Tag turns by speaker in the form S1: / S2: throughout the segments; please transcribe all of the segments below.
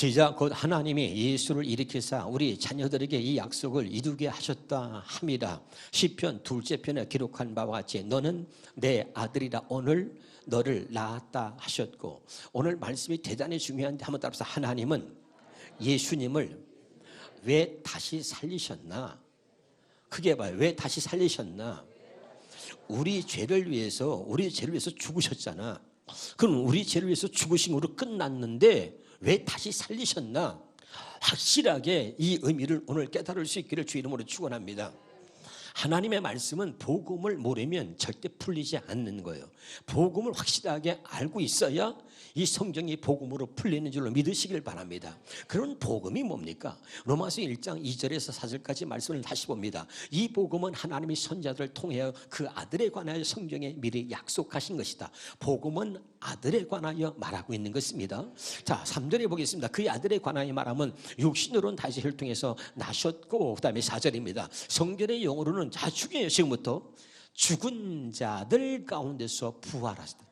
S1: 시작. 곧 하나님이 예수를 일으키사 우리 자녀들에게 이 약속을 이루게 하셨다 함이라. 시편 2째 편에 기록한 바와 같이 너는 내 아들이라 오늘 너를 낳았다 하셨고, 오늘 말씀이 대단히 중요한데 한번 따라서 하나님은 예수님을 왜 다시 살리셨나? 크게 봐요. 왜 다시 살리셨나? 우리 죄를 위해서 죽으셨잖아. 그럼 우리 죄를 위해서 죽으심으로 끝났는데 왜 다시 살리셨나? 확실하게 이 의미를 오늘 깨달을 수 있기를 주 이름으로 축원합니다. 하나님의 말씀은 복음을 모르면 절대 풀리지 않는 거예요. 복음을 확실하게 알고 있어야 이 성경이 복음으로 풀리는 줄로 믿으시길 바랍니다. 그런 복음이 뭡니까? 로마서 1장 2절에서 4절까지 말씀을 다시 봅니다. 이 복음은 하나님이 선자들을 통하여 그 아들에 관하여 성경에 미리 약속하신 것이다. 복음은 아들에 관하여 말하고 있는 것입니다. 자, 3절에 보겠습니다. 그의 아들에 관하여 말하면 육신으로는 다시 혈통해서 나셨고, 그 다음에 4절입니다. 성경의 용어로는 아주 중요해요. 지금부터 죽은 자들 가운데서 부활하시다.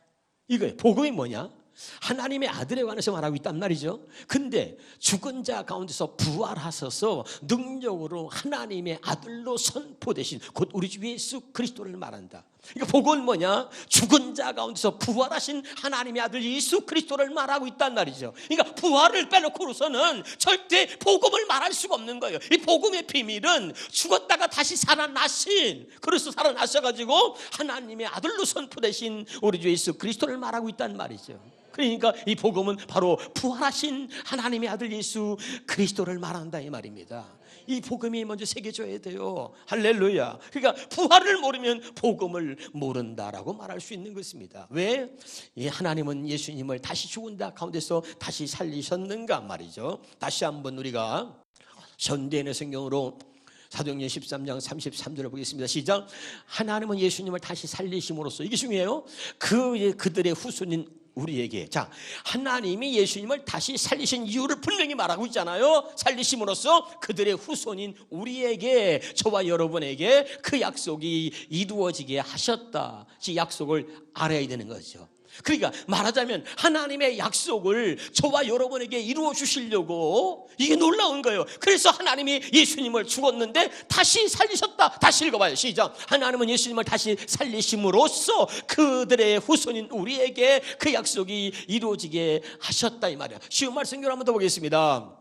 S1: 이거예요. 복음이 뭐냐? 하나님의 아들에 관해서 말하고 있단 말이죠. 근데 죽은 자 가운데서 부활하셔서 능력으로 하나님의 아들로 선포되신 곧 우리 주 예수 그리스도를 말한다. 그러니까 복음은 뭐냐? 죽은 자 가운데서 부활하신 하나님의 아들 예수 그리스도를 말하고 있단 말이죠. 그러니까 부활을 빼놓고서는 절대 복음을 말할 수가 없는 거예요. 이 복음의 비밀은 죽었다가 다시 살아나신, 그래서 살아나셔가지고 하나님의 아들로 선포되신 우리 주 예수 그리스도를 말하고 있단 말이죠. 그러니까 이 복음은 바로 부활하신 하나님의 아들 예수 그리스도를 말한다 이 말입니다. 이 복음이 먼저 새겨져야 돼요. 할렐루야. 그러니까 부활을 모르면 복음을 모른다라고 말할 수 있는 것입니다. 왜? 이 하나님은 예수님을 다시 죽은 자 가운데서 다시 살리셨는가 말이죠. 다시 한번 우리가 현대인의 성경으로 사도행전 13장 33절을 보겠습니다. 시작. 하나님은 예수님을 다시 살리심으로써, 이게 중요해요. 그들의 후손인 우리에게, 자, 하나님이 예수님을 다시 살리신 이유를 분명히 말하고 있잖아요. 살리심으로써 그들의 후손인 우리에게, 저와 여러분에게 그 약속이 이루어지게 하셨다. 이 약속을 알아야 되는 거죠. 그러니까 말하자면 하나님의 약속을 저와 여러분에게 이루어 주시려고, 이게 놀라운 거예요. 그래서 하나님이 예수님을 죽었는데 다시 살리셨다. 다시 읽어봐요. 시작. 하나님은 예수님을 다시 살리심으로써 그들의 후손인 우리에게 그 약속이 이루어지게 하셨다 이 말이에요. 쉬운 말씀 한번 더 보겠습니다.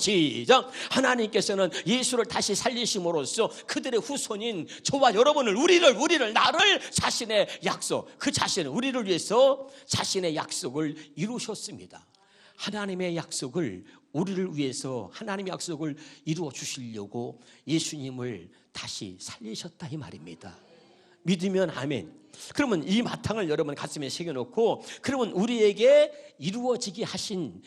S1: 시작. 하나님께서는 예수를 다시 살리심으로써 그들의 후손인 저와 여러분을, 우리를, 나를 자신의 약속, 그 자신을 우리를 위해서 자신의 약속을 이루셨습니다. 하나님의 약속을, 우리를 위해서 하나님의 약속을 이루어 주시려고 예수님을 다시 살리셨다 이 말입니다. 믿으면 아멘. 그러면 이 바탕을 여러분 가슴에 새겨놓고, 그러면 우리에게 이루어지게 하신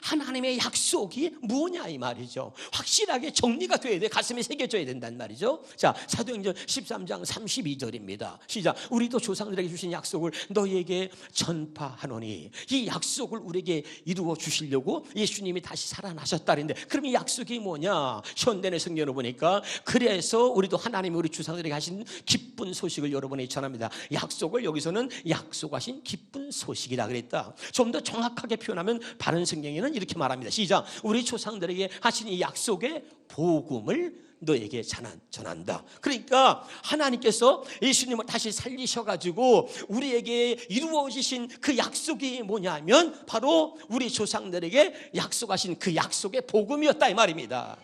S1: 하나님의 약속이 뭐냐 이 말이죠. 확실하게 정리가 돼야 돼. 가슴에 새겨져야 된단 말이죠. 자, 사도행전 13장 32절입니다. 시작. 우리도 조상들에게 주신 약속을 너희에게 전파하노니, 이 약속을 우리에게 이루어 주시려고 예수님이 다시 살아나셨다는데, 그럼 이 약속이 뭐냐? 현대의 성경을 보니까, 그래서 우리도 하나님이 우리 조상들에게 하신 기쁜 소식을 여러분에게 전합니다. 약속을 여기서는 약속하신 기쁜 소식이다 그랬다. 좀 더 정확하게 표현하면 바른 성경에는 이렇게 말합니다. 시작. 우리 조상들에게 하신 이 약속의 복음을 너에게 전한다. 그러니까 하나님께서 예수님을 다시 살리셔가지고 우리에게 이루어지신 그 약속이 뭐냐면 바로 우리 조상들에게 약속하신 그 약속의 복음이었다 이 말입니다.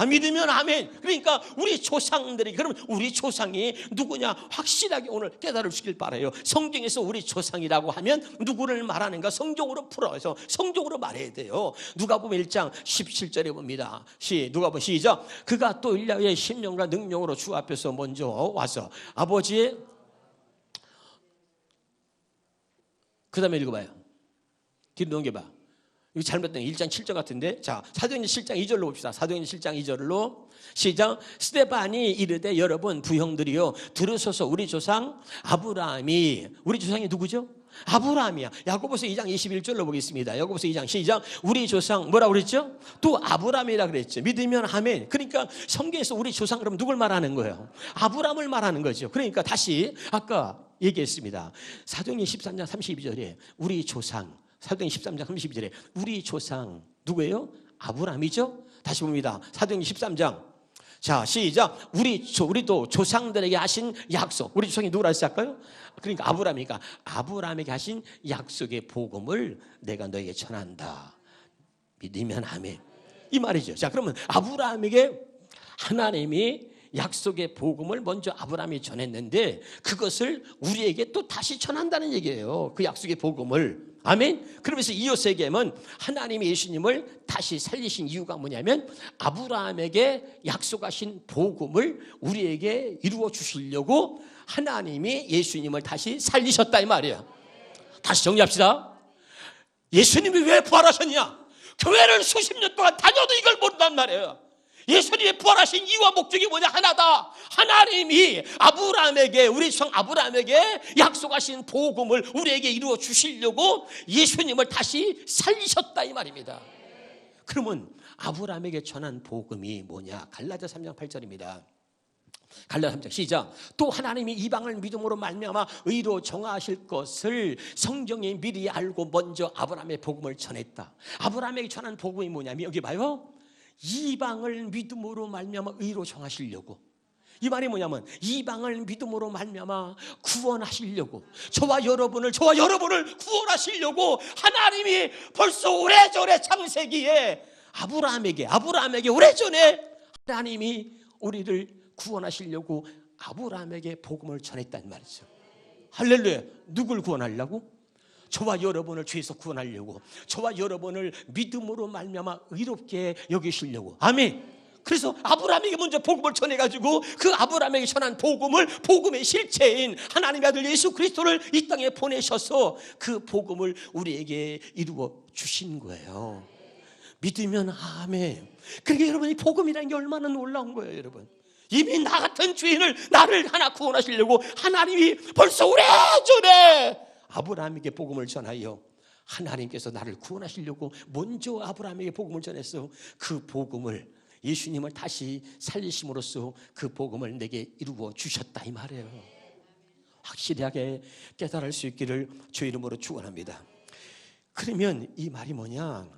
S1: 믿으면 아멘. 그러니까 우리 조상들이, 그러면 우리 조상이 누구냐 확실하게 오늘 깨달을 주길 바라요. 성경에서 우리 조상이라고 하면 누구를 말하는가 성경으로 풀어서 성경으로 말해야 돼요. 누가복음 1장 17절에 봅니다. 누가복음 시작. 그가 또 일야의 심령과 능력으로 주 앞에서 먼저 와서 아버지의, 그 다음에 읽어봐요. 뒤로 넘겨봐. 이거 잘못된 1장 7절 같은데. 자, 사도행전 7장 2절로 봅시다. 사도행전 7장 2절로 시작. 스데반이 이르되 여러분 부형들이요 들으소서. 우리 조상 아브라함이, 우리 조상이 누구죠? 아브라함이야. 야고보서 2장 21절로 보겠습니다. 야고보서 2장 시작. 우리 조상 뭐라고 그랬죠? 또 아브라함이라 그랬죠. 믿으면 아멘. 그러니까 성경에서 우리 조상 그럼 누굴 말하는 거예요? 아브라함을 말하는 거죠. 그러니까 다시 아까 얘기했습니다. 사도행전 13장 32절에 우리 조상 사도행전 13장 32절에 우리 조상 누구예요? 아브라함이죠. 다시 봅니다. 사도행전 13장. 자, 시작. 우리도 조상들에게 하신 약속. 우리 조상이 누구라 했을까요? 그러니까 아브라함이니까 아브라함에게 하신 약속의 복음을 내가 너에게 전한다. 믿으면 아멘. 이 말이죠. 자, 그러면 아브라함에게 하나님이 약속의 복음을 먼저 아브라함이 전했는데 그것을 우리에게 또 다시 전한다는 얘기예요. 그 약속의 복음을. 아멘. 그러면서 이호세계는 하나님이 예수님을 다시 살리신 이유가 뭐냐면 아브라함에게 약속하신 복음을 우리에게 이루어 주시려고 하나님이 예수님을 다시 살리셨다 이 말이에요. 다시 정리합시다. 예수님이 왜 부활하셨냐? 교회를 수십 년 동안 다녀도 이걸 모른단 말이에요. 예수님이 부활하신 이유와 목적이 뭐냐? 하나다. 하나님이 아브라함에게, 우리 성 아브라함에게 약속하신 복음을 우리에게 이루어 주시려고 예수님을 다시 살리셨다 이 말입니다. 그러면 아브라함에게 전한 복음이 뭐냐? 갈라디아 3장 8절입니다. 갈라디아 3장 시작. 또 하나님이 이방을 믿음으로 말미암아 의로 정하실 것을 성경이 미리 알고 먼저 아브라함의 복음을 전했다. 아브라함에게 전한 복음이 뭐냐면 여기 봐요. 이방을 믿음으로 말미암아 의로 정하시려고. 이 말이 뭐냐면 이방을 믿음으로 말미암아 구원하시려고, 저와 여러분을 구원하시려고 하나님이 벌써 오래전에 창세기에 아브라함에게 오래전에 하나님이 우리를 구원하시려고 아브라함에게 복음을 전했단 말이죠. 할렐루야. 누굴 구원하려고? 저와 여러분을 죄에서 구원하려고, 저와 여러분을 믿음으로 말미암아 의롭게 여기시려고. 아멘. 그래서 아브라함에게 먼저 복음을 전해가지고 그 아브라함에게 전한 복음의 실체인 하나님의 아들 예수 그리스도를 이 땅에 보내셔서 그 복음을 우리에게 이루어 주신 거예요. 믿으면 아멘. 그러니까 여러분, 이 복음이라는 게 얼마나 놀라운 거예요. 여러분, 이미 나 같은 죄인을 나를 하나 구원하시려고 하나님이 벌써 오래전에 아브라함에게 복음을 전하여 하나님께서 나를 구원하시려고 먼저 아브라함에게 복음을 전해서 그 복음을, 예수님을 다시 살리심으로써 그 복음을 내게 이루어 주셨다 이 말이에요. 확실하게 깨달을 수 있기를 주 이름으로 축원합니다. 그러면 이 말이 뭐냐?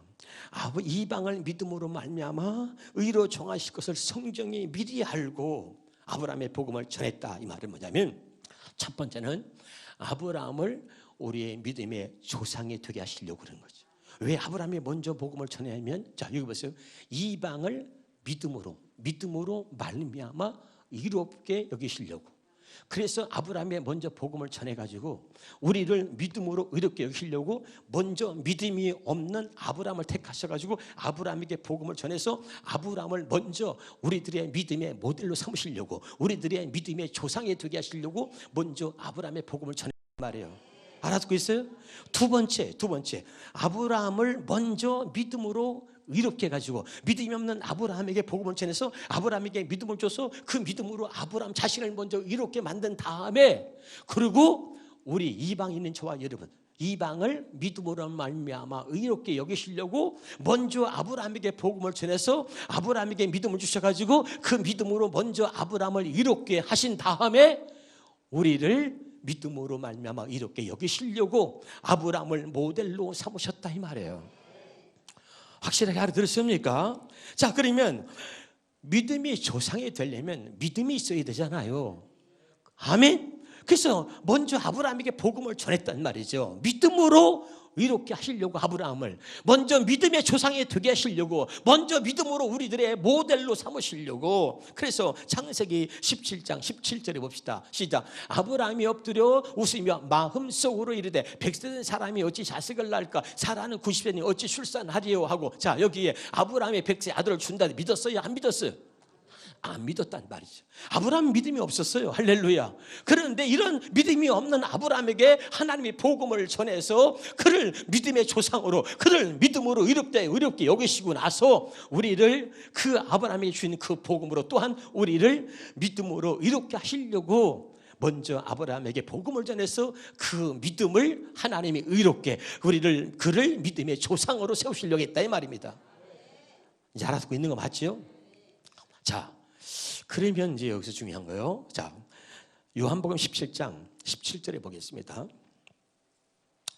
S1: 이방을 믿음으로 말미암아 의로 정하실 것을 성경이 미리 알고 아브라함의 복음을 전했다. 이 말은 뭐냐면 첫 번째는 아브라함을 우리의 믿음의 조상이 되게 하시려고 그런 거죠. 왜 아브라함이 먼저 복음을 전하냐면, 자 여기 보세요. 이방을 믿음으로 말미암아 의롭게 여기시려고. 그래서 아브라함이 먼저 복음을 전해가지고 우리를 믿음으로 의롭게 여기시려고 먼저 믿음이 없는 아브라함을 택하셔가지고 아브라함에게 복음을 전해서 아브라함을 먼저 우리들의 믿음의 모델로 삼으시려고, 우리들의 믿음의 조상이 되게 하시려고 먼저 아브라함의 복음을 전했단 말이에요. 알아듣고 있어요? 두 번째, 아브라함을 먼저 믿음으로 의롭게 해가지고 믿음이 없는 아브라함에게 복음을 전해서 아브라함에게 믿음을 줘서 그 믿음으로 아브라함 자신을 먼저 의롭게 만든 다음에, 그리고 우리 이방에 있는 저와 여러분, 이방을 믿음으로 말미암아 의롭게 여기시려고 먼저 아브라함에게 복음을 전해서 아브라함에게 믿음을 주셔가지고 그 믿음으로 먼저 아브라함을 의롭게 하신 다음에 우리를 믿음으로 말미암아 이렇게 여기시려고 아브라함을 모델로 삼으셨다 이 말이에요. 확실하게 알아들었습니까? 자, 그러면 믿음이 조상이 되려면 믿음이 있어야 되잖아요. 아멘. 그래서 먼저 아브라함에게 복음을 전했단 말이죠. 믿음으로 의롭게 하시려고 아브라함을 먼저 믿음의 조상이 되게 하시려고, 먼저 믿음으로 우리들의 모델로 삼으시려고. 그래서 창세기 17장 17절에 봅시다. 시작. 아브라함이 엎드려 웃으며 마음속으로 이르되 100세 된 사람이 어찌 자식을 낳을까? 사라는 90세니 어찌 출산하리요 하고. 자, 여기에 아브라함이 100세 아들을 준다. 믿었어요? 안 믿었어요? 안 믿었단 말이죠. 아브라함 믿음이 없었어요. 할렐루야. 그런데 이런 믿음이 없는 아브라함에게 하나님이 복음을 전해서 그를 믿음의 조상으로, 그를 믿음으로 의롭게 여기시고 나서 우리를 그 아브라함이 주신 그 복음으로 또한 우리를 믿음으로 의롭게 하시려고 먼저 아브라함에게 복음을 전해서 그 믿음을 하나님이 의롭게 그를 믿음의 조상으로 세우시려고 했다 이 말입니다. 이제 알아듣고 있는 거 맞죠? 자, 그러면 이제 여기서 중요한 거예요. 자, 요한복음 17장 17절에 보겠습니다.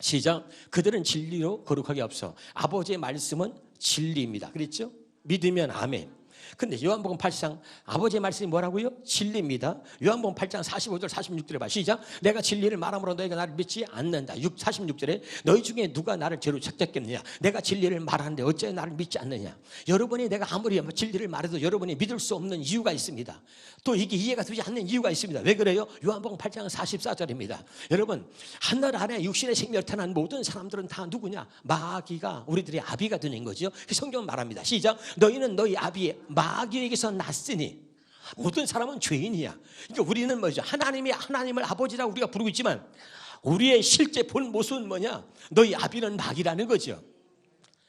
S1: 시작. 그들은 진리로 거룩하게 없어. 아버지의 말씀은 진리입니다. 그랬죠? 믿으면 아멘. 근데 요한복음 8장 아버지의 말씀이 뭐라고요? 진리입니다. 요한복음 8장 45절 46절에 봐. 시작. 내가 진리를 말함으로 너희가 나를 믿지 않는다. 46절에 너희 중에 누가 나를 죄로 책잡겠느냐. 내가 진리를 말하는데 어째 나를 믿지 않느냐. 여러분이 내가 아무리 진리를 말해도 여러분이 믿을 수 없는 이유가 있습니다. 또 이게 이해가 되지 않는 이유가 있습니다. 왜 그래요? 요한복음 8장 44절입니다. 여러분, 하늘 아래 육신의 생명을 태어난 모든 사람들은 다 누구냐? 마귀가 우리들의 아비가 되는 거죠. 성경은 말합니다. 시작. 너희는 너희 아비의 마귀에게서 났으니. 모든 사람은 죄인이야. 그러니까 우리는 뭐죠? 하나님을 아버지라고 우리가 부르고 있지만 우리의 실제 본 모습은 뭐냐? 너희 아비는 마귀라는 거죠.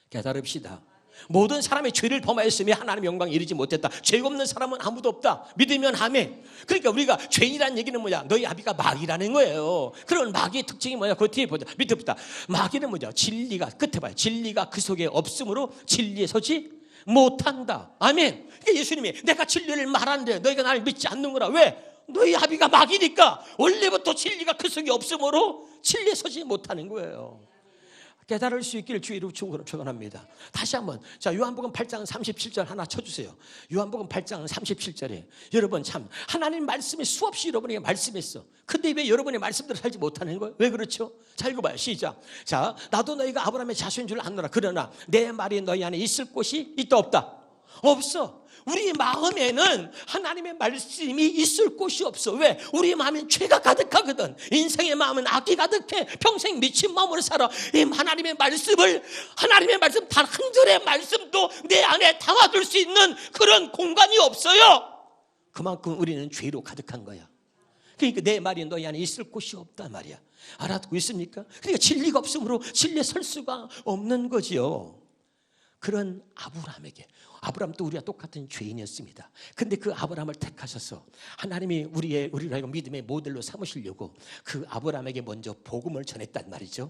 S1: 깨달읍시다. 모든 사람의 죄를 범하였으며 하나님의 영광에 이르지 못했다. 죄 없는 사람은 아무도 없다. 믿으면 아멘. 그러니까 우리가 죄인이라는 얘기는 뭐냐? 너희 아비가 마귀라는 거예요. 그런 마귀의 특징이 뭐냐? 그 뒤에 보자. 밑에 보자. 마귀는 뭐냐? 진리가, 끝에 봐요. 진리가 그 속에 없으므로 진리에 서지 못한다. 아멘. 그러니까 예수님이 내가 진리를 말하는데 너희가 나를 믿지 않는구나. 왜? 너희 아비가 마귀니까. 원래부터 진리가 그 속에 없으므로 진리에 서지 못하는 거예요. 깨달을 수 있기를 주의 이름으로 축원합니다. 다시 한번, 자, 요한복음 8장 37절 하나 쳐주세요. 요한복음 8장 37절에 여러분 참 하나님 말씀이 수없이 여러분에게 말씀했어. 근데 왜 여러분의 말씀대로 살지 못하는 거예요? 왜 그렇죠? 자, 읽어봐요. 시작. 자, 나도 너희가 아브라함의 자손인 줄 아노라. 그러나 내 말이 너희 안에 있을 곳이 있다 없다? 없어. 우리 마음에는 하나님의 말씀이 있을 곳이 없어. 왜? 우리 마음엔 죄가 가득하거든. 인생의 마음은 악이 가득해. 평생 미친 마음으로 살아. 이 하나님의 말씀 단 한 절의 말씀도 내 안에 담아둘 수 있는 그런 공간이 없어요. 그만큼 우리는 죄로 가득한 거야. 그러니까 내 말이 너희 안에 있을 곳이 없단 말이야. 알아듣고 있습니까? 그러니까 진리가 없으므로 진리에 설 수가 없는 거지요. 그런 아브라함도 우리와 똑같은 죄인이었습니다. 근데 그 아브라함을 택하셔서 하나님이 우리를 믿음의 모델로 삼으시려고 그 아브라함에게 먼저 복음을 전했단 말이죠.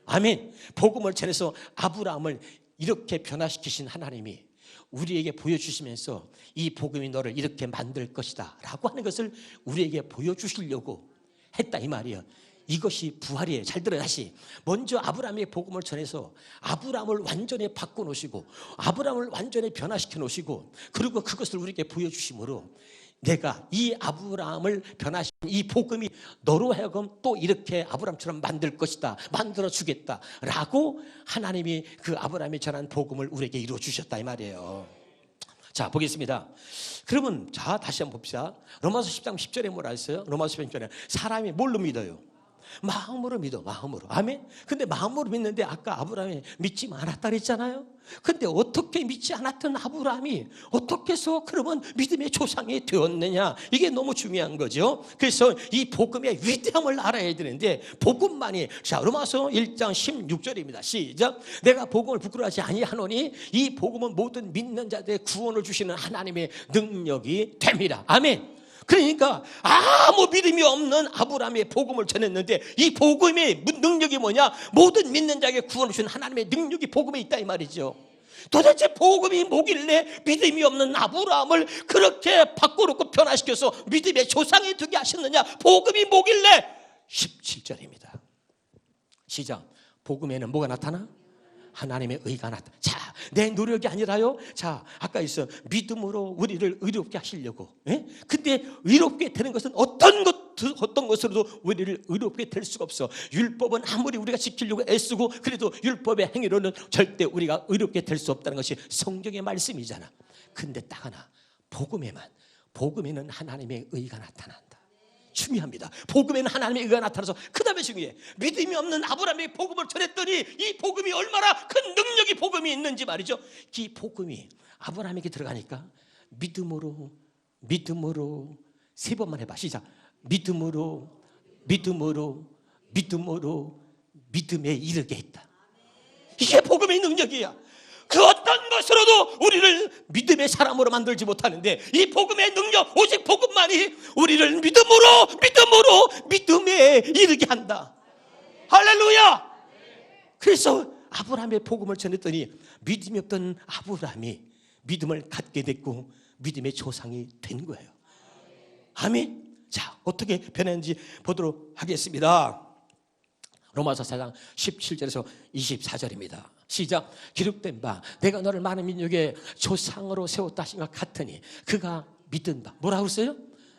S1: 아멘. 복음을 전해서 아브라함을 이렇게 변화시키신 하나님이 우리에게 보여주시면서 이 복음이 너를 이렇게 만들 것이다 라고 하는 것을 우리에게 보여주시려고 했다 이 말이에요. 이것이 부활이에요. 잘 들어요. 다시. 먼저 아브라함의 복음을 전해서 아브라함을 완전히 바꿔놓으시고 아브라함을 완전히 변화시켜 놓으시고 그리고 그것을 우리에게 보여주심으로 내가 이 아브라함을 변화시킨 이 복음이 너로 하여금 또 이렇게 아브라함처럼 만들 것이다. 만들어주겠다 라고 하나님이 그 아브라함이 전한 복음을 우리에게 이루어주셨다 이 말이에요. 자, 보겠습니다. 그러면 자 다시 한번 봅시다. 로마서 10장 10절에 뭐라 했어요? 로마서 10장 10절에 사람이 뭘로 믿어요? 마음으로 믿어. 마음으로. 아멘. 근데 마음으로 믿는데 아까 아브라함이 믿지 않았다 그랬잖아요. 근데 어떻게 믿지 않았던 아브라함이 어떻게 해서 그러면 믿음의 조상이 되었느냐, 이게 너무 중요한 거죠. 그래서 이 복음의 위대함을 알아야 되는데 복음만이, 자 로마서 1장 16절입니다 시작. 내가 복음을 부끄러워하지 아니하노니 이 복음은 모든 믿는 자들의 구원을 주시는 하나님의 능력이 됩니다. 아멘. 그러니까 아무 믿음이 없는 아브라함의 복음을 전했는데 이 복음의 능력이 뭐냐? 모든 믿는 자에게 구원을 주신 하나님의 능력이 복음에 있다 이 말이죠. 도대체 복음이 뭐길래 믿음이 없는 아브라함을 그렇게 바꿔놓고 변화시켜서 믿음의 조상이 되게 하셨느냐? 복음이 뭐길래? 17절입니다 시작. 복음에는 뭐가 나타나? 하나님의 의가 나타나. 자, 내 노력이 아니라요. 자, 아까 있어 믿음으로 우리를 의롭게 하시려고. 예? 근데 의롭게 되는 것은 어떤 것으로도 우리를 의롭게 될 수가 없어. 율법은 아무리 우리가 지키려고 애쓰고 그래도 율법의 행위로는 절대 우리가 의롭게 될 수 없다는 것이 성경의 말씀이잖아. 근데 딱 하나, 복음에는 하나님의 의가 나타난다. 중요합니다. 복음에는 하나님의 의가 나타나서 그 다음에 중요해. 믿음이 없는 아브라함의 복음을 전했더니 이 복음이 얼마나 큰 능력이 복음이 있는지 말이죠. 이 복음이 아브라함에게 들어가니까 믿음으로 세 번만 해봐 시작. 믿음으로 믿음에 이르게 했다. 이게 복음의 능력이야. 그 어떤 것으로도 우리를 믿음의 사람으로 만들지 못하는데 이 복음의 능력, 오직 복음만이 우리를 믿음에 이르게 한다. 할렐루야. 그래서 아브라함의 복음을 전했더니 믿음이 없던 아브라함이 믿음을 갖게 됐고 믿음의 조상이 된 거예요. 아멘. 자, 어떻게 변했는지 보도록 하겠습니다. 로마서 4장 17절에서 24절입니다. 시작. 기록된 바 내가 너를 많은 민족의 조상으로 세웠다 하신 것 같으니 그가 믿은 바. 뭐라고 했어요?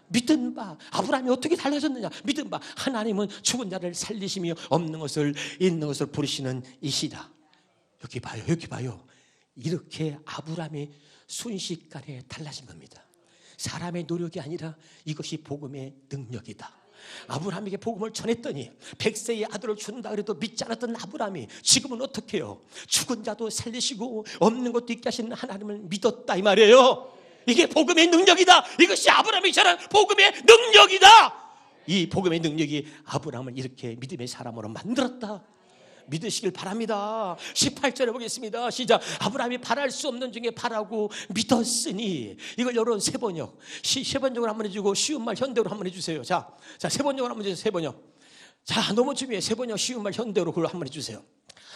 S1: 믿은 바. 아브라함이 어떻게 달라졌느냐? 믿은 바. 하나님은 죽은 자를 살리시며 없는 것을 있는 것을 부르시는 이시다. 여기 봐요. 여기 봐요. 이렇게 아브라함이 순식간에 달라진 겁니다. 사람의 노력이 아니라 이것이 복음의 능력이다. 아브라함에게 복음을 전했더니 100세의 아들을 준다 그래도 믿지 않았던 아브라함이 지금은 어떻게 해요? 죽은 자도 살리시고 없는 것도 있게 하시는 하나님을 믿었다 이 말이에요. 이게 복음의 능력이다. 이것이 아브라함이 전한 복음의 능력이다. 이 복음의 능력이 아브라함을 이렇게 믿음의 사람으로 만들었다. 믿으시길 바랍니다. 18절에 보겠습니다. 시작. 아브라함이 바랄 수 없는 중에 바라고 믿었으니. 이걸 여러분 세번역 세번역으로 한번 해주고 쉬운 말 현대어로 한번 해주세요. 자 세번역으로 한번 해주세요. 세번역. 자 너무 중요해. 세번역 쉬운 말 현대어로 그걸 한번 해주세요.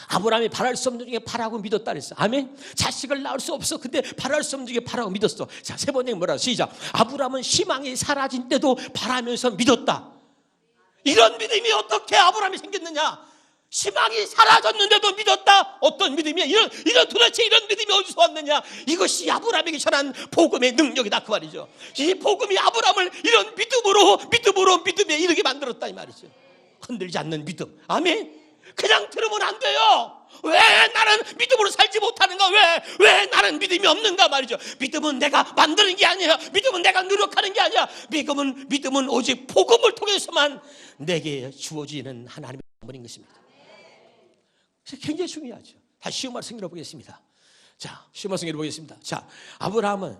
S1: 아브라함이 바랄 수 없는 중에 바라고 믿었다 그랬어. 아멘. 자식을 낳을 수 없어. 근데 바랄 수 없는 중에 바라고 믿었어. 자 세번역 뭐라 시작. 아브라함은 희망이 사라진 때도 바라면서 믿었다. 이런 믿음이 어떻게 아브라함이 생겼느냐? 희망이 사라졌는데도 믿었다. 어떤 믿음이야? 이런 도대체 이런 믿음이 어디서 왔느냐? 이것이 아브라함에게 전한 복음의 능력이다 그 말이죠. 이 복음이 아브라함을 이런 믿음에 이르게 만들었다 이 말이죠. 흔들리지 않는 믿음. 아멘. 그냥 들으면 안 돼요. 왜 나는 믿음으로 살지 못하는가? 왜 나는 믿음이 없는가 말이죠. 믿음은 내가 만드는 게 아니야. 믿음은 내가 노력하는 게 아니야. 믿음은 오직 복음을 통해서만 내게 주어지는 하나님의 선물인 것입니다. 굉장히 중요하죠. 다시 쉬운 말씀 읽어보겠습니다. 자, 쉬운 말씀 읽어보겠습니다. 자, 아브라함은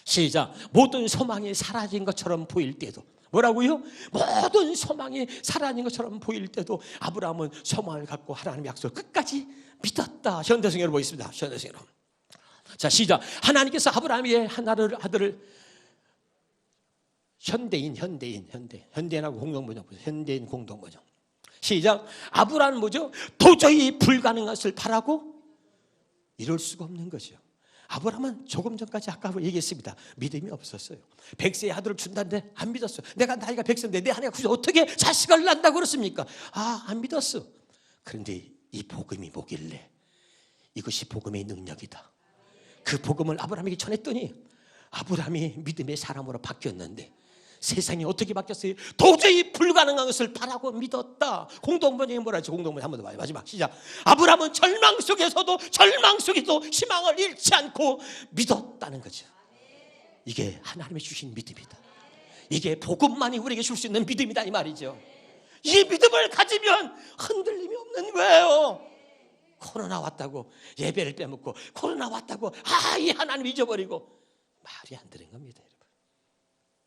S1: 시작. 모든 소망이 사라진 것처럼 보일 때도 뭐라고요? 모든 소망이 사라진 것처럼 보일 때도 아브라함은 소망을 갖고 하나님의 약속을 끝까지 믿었다. 현대성으로 보겠습니다. 현대성으로. 자, 시작. 하나님께서 아브라함에게 아들을 현대인하고 공동번역 보세요. 현대인 공동번역. 시작. 아브라함은 뭐죠? 도저히 불가능한 것을 바라고 이룰 수가 없는 거죠. 아브라함은 조금 전까지 아까 얘기했습니다. 믿음이 없었어요. 100세의 아들을 준다는데 안 믿었어요. 내가 나이가 100세인데 내 아내가 어떻게 자식을 낳는다고 그랬습니까? 안 믿었어. 그런데 이 복음이 뭐길래? 이것이 복음의 능력이다. 그 복음을 아브라함에게 전했더니 아브라함이 믿음의 사람으로 바뀌었는데 세상이 어떻게 바뀌었어요? 도저히 불가능한 것을 바라고 믿었다. 공동번역이 뭐라 하죠? 공동번역 한 번 더 봐요. 마지막 시작. 아브라함은 절망 속에서도 희망을 잃지 않고 믿었다는 거죠. 이게 하나님이 주신 믿음이다. 이게 복음만이 우리에게 줄 수 있는 믿음이다 이 말이죠. 이 믿음을 가지면 흔들림이 없는 거예요. 코로나 왔다고 예배를 빼먹고 코로나 왔다고 이 하나님 잊어버리고 말이 안 되는 겁니다.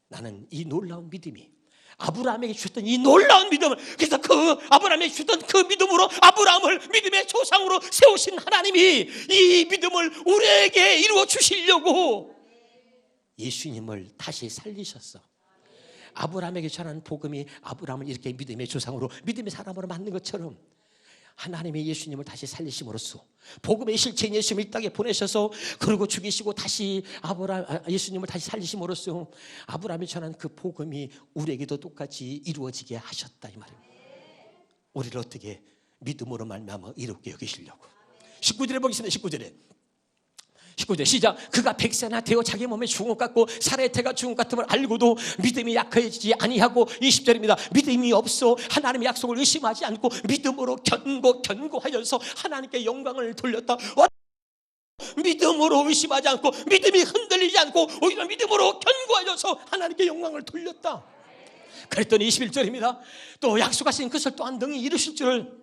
S1: 나는 이 놀라운 믿음이 아브라함에게 주셨던 이 놀라운 믿음을, 그래서 그 아브라함에게 주셨던 그 믿음으로 아브라함을 믿음의 조상으로 세우신 하나님이 이 믿음을 우리에게 이루어 주시려고 예수님을 다시 살리셨어. 아브라함에게 전한 복음이 아브라함을 이렇게 믿음의 조상으로 믿음의 사람으로 만든 것처럼 하나님의 예수님을 다시 살리심으로써 복음의 실체인 예수님을 이 땅에 보내셔서 그리고 죽이시고 다시 예수님을 다시 살리심으로써 아브라함이 전한 그 복음이 우리에게도 똑같이 이루어지게 하셨다 이 말입니다. 우리를 어떻게 믿음으로 말미암아 이롭게 여기시려고. 19절에 보겠습니다. 19절 시작. 그가 100세나 되어 자기 몸에 죽은 것 같고 살의 태가 죽은 것 같음을 알고도 믿음이 약해지지 아니하고 20절입니다. 믿음이 없어 하나님의 약속을 의심하지 않고 믿음으로 견고하여서 하나님께 영광을 돌렸다. 믿음으로 의심하지 않고 믿음이 흔들리지 않고 오히려 믿음으로 견고하여서 하나님께 영광을 돌렸다. 그랬더니 21절입니다. 또 약속하신 것을 또한 능히 이루실 줄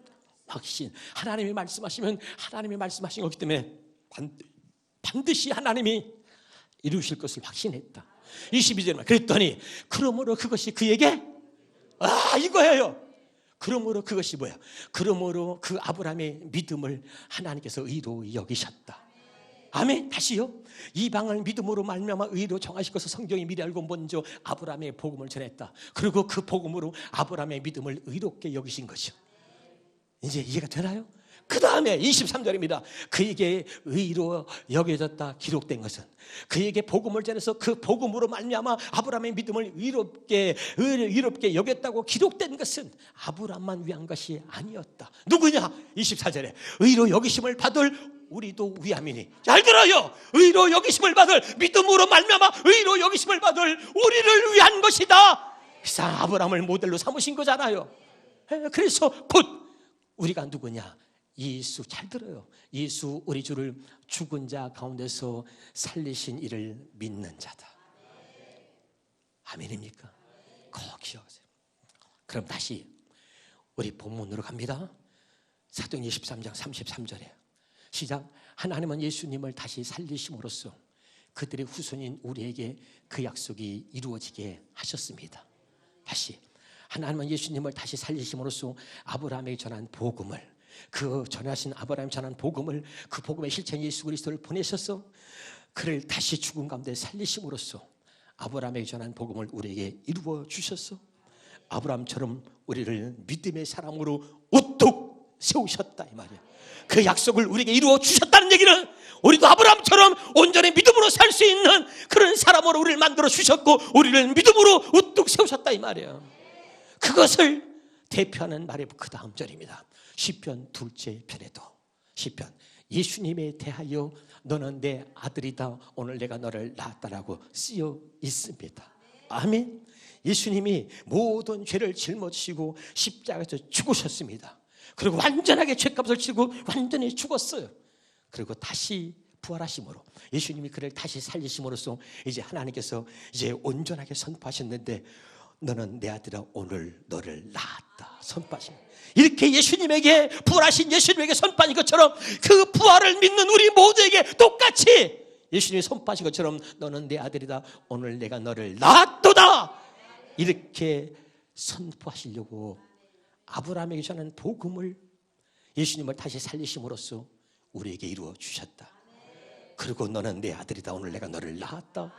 S1: 확신. 하나님이 말씀하시면 하나님이 말씀하신 거기 때문에 반드시 하나님이 이루실 것을 확신했다. 22절만 그랬더니 그러므로 그것이 그에게 이거예요. 그러므로 그것이 뭐야? 그러므로 그 아브라함의 믿음을 하나님께서 의로 여기셨다. 아멘. 다시요. 이방을 믿음으로 말미암아 의로 정하시고서 성경이 미리 알고 먼저 아브라함의 복음을 전했다. 그리고 그 복음으로 아브라함의 믿음을 의롭게 여기신 것이요. 이제 이해가 되나요? 그 다음에 23절입니다. 그에게 의로 여겨졌다 기록된 것은, 그에게 복음을 전해서 그 복음으로 말미암아 아브라함의 믿음을 의롭게 여겼다고 기록된 것은 아브라함만 위한 것이 아니었다. 누구냐? 24절에 의로 여기심을 받을 우리도 위함이니. 잘 들어요. 의로 여기심을 받을, 믿음으로 말미암아 의로 여기심을 받을 우리를 위한 것이다. 그래서 아브라함을 모델로 삼으신 거잖아요. 그래서 곧 우리가 누구냐? 예수. 잘 들어요. 예수 우리 주를 죽은 자 가운데서 살리신 이를 믿는 자다. 아멘입니까? 꼭 기억하세요. 그럼 다시 우리 본문으로 갑니다. 사도행전 23장 33절에 시작. 하나님은 예수님을 다시 살리심으로써 그들의 후손인 우리에게 그 약속이 이루어지게 하셨습니다. 다시 하나님은 예수님을 다시 살리심으로써 아브라함에게 전한 복음을, 그 전하신 아브라함에 전한 복음을, 그 복음의 실체인 예수 그리스도를 보내셔서 그를 다시 죽은 가운데 살리심으로써 아브라함에게 전한 복음을 우리에게 이루어 주셔서 아브라함처럼 우리를 믿음의 사람으로 우뚝 세우셨다 이 말이야. 그 약속을 우리에게 이루어 주셨다는 얘기는 우리도 아브라함처럼 온전히 믿음으로 살 수 있는 그런 사람으로 우리를 만들어 주셨고 우리를 믿음으로 우뚝 세우셨다 이 말이에요. 그것을 대표하는 말이 그 다음 절입니다. 시편 2째 편에도 시편 예수님에 대하여 너는 내 아들이다 오늘 내가 너를 낳았다라고 쓰여 있습니다. 아멘. 예수님이 모든 죄를 짊어지시고 십자가에서 죽으셨습니다. 그리고 완전하게 죄값을 치고 완전히 죽었어요. 그리고 다시 부활하심으로 예수님이 그를 다시 살리심으로써 이제 하나님께서 이제 온전하게 선포하셨는데 너는 내 아들아 오늘 너를 낳았다 선포하신, 이렇게 예수님에게 부활하신 예수님에게 선포하신 것처럼 그 부활을 믿는 우리 모두에게 똑같이 예수님이 선포하신 것처럼 너는 내 아들이다 오늘 내가 너를 낳았도다 이렇게 선포하시려고 아브라함에게 전한 복음을 예수님을 다시 살리심으로써 우리에게 이루어 주셨다. 그리고 너는 내 아들이다 오늘 내가 너를 낳았다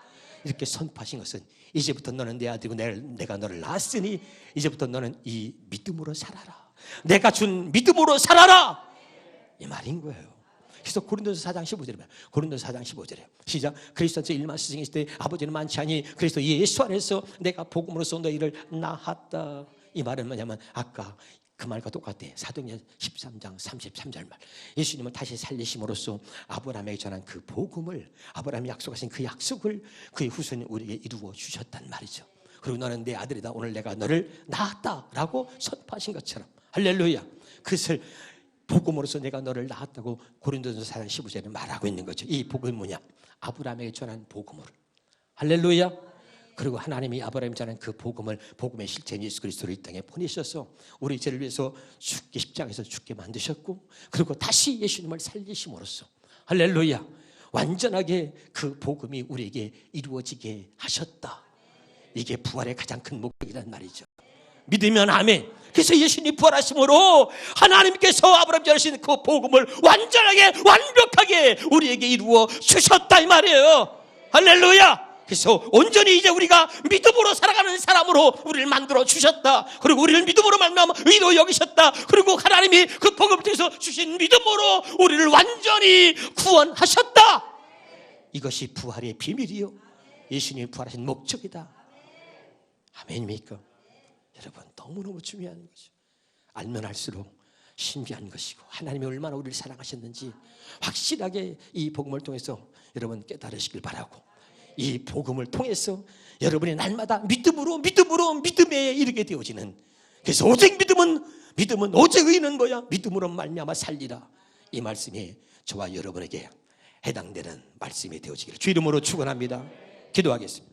S1: 이렇게 선포하신 것은 이제부터 너는 내 아들이고 내가 너를 낳았으니 이제부터 너는 이 믿음으로 살아라. 내가 준 믿음으로 살아라 이 말인 거예요. 그래서 고린도서 4장 15절에 고린도서 4장 15절에 시작. 그리스도 안에서 일만 스승이실 때 아버지는 많지 아니 그리스도 예수 안에서 내가 복음으로써 너희를 낳았다. 이 말은 뭐냐면 아까 그 말과 똑같아. 사도행전 13장 33절 말. 예수님을 다시 살리심으로써 아브라함에게 전한 그 복음을, 아브라함이 약속하신 그 약속을 그의 후손이 우리에게 이루어 주셨단 말이죠. 그리고 너는 내 아들이다 오늘 내가 너를 낳았다라고 선포하신 것처럼 할렐루야. 그것을 복음으로서 내가 너를 낳았다고 고린도서 4장 15절에 말하고 있는 거죠. 이 복음이 뭐냐? 아브라함에게 전한 복음을. 할렐루야. 그리고 하나님이 아브라함이 전한 그 복음을, 복음의 실체인 예수 그리스도를 이 땅에 보내셔서 우리 죄를 위해서 죽게 십자가에서 죽게 만드셨고 그리고 다시 예수님을 살리심으로써 할렐루야 완전하게 그 복음이 우리에게 이루어지게 하셨다. 이게 부활의 가장 큰 목적이란 말이죠. 믿으면 아멘. 그래서 예수님 부활하심으로 하나님께서 아브라함 전하신 그 복음을 완전하게 완벽하게 우리에게 이루어 주셨다 이 말이에요. 할렐루야. 그래서 온전히 이제 우리가 믿음으로 살아가는 사람으로 우리를 만들어 주셨다. 그리고 우리를 믿음으로 말미암아 의로 여기셨다. 그리고 하나님이 그 복음을 통해서 주신 믿음으로 우리를 완전히 구원하셨다. 이것이 부활의 비밀이요 예수님이 부활하신 목적이다. 아멘입니까? 여러분 너무너무 중요한 거죠. 알면 알수록 신비한 것이고 하나님이 얼마나 우리를 사랑하셨는지 확실하게 이 복음을 통해서 여러분 깨달으시길 바라고 이 복음을 통해서 여러분이 날마다 믿음에 이르게 되어지는, 그래서 오직 믿음은 오직 의는 뭐야? 믿음으로 말미암아 살리라. 이 말씀이 저와 여러분에게 해당되는 말씀이 되어지기를 주 이름으로 축원합니다. 기도하겠습니다.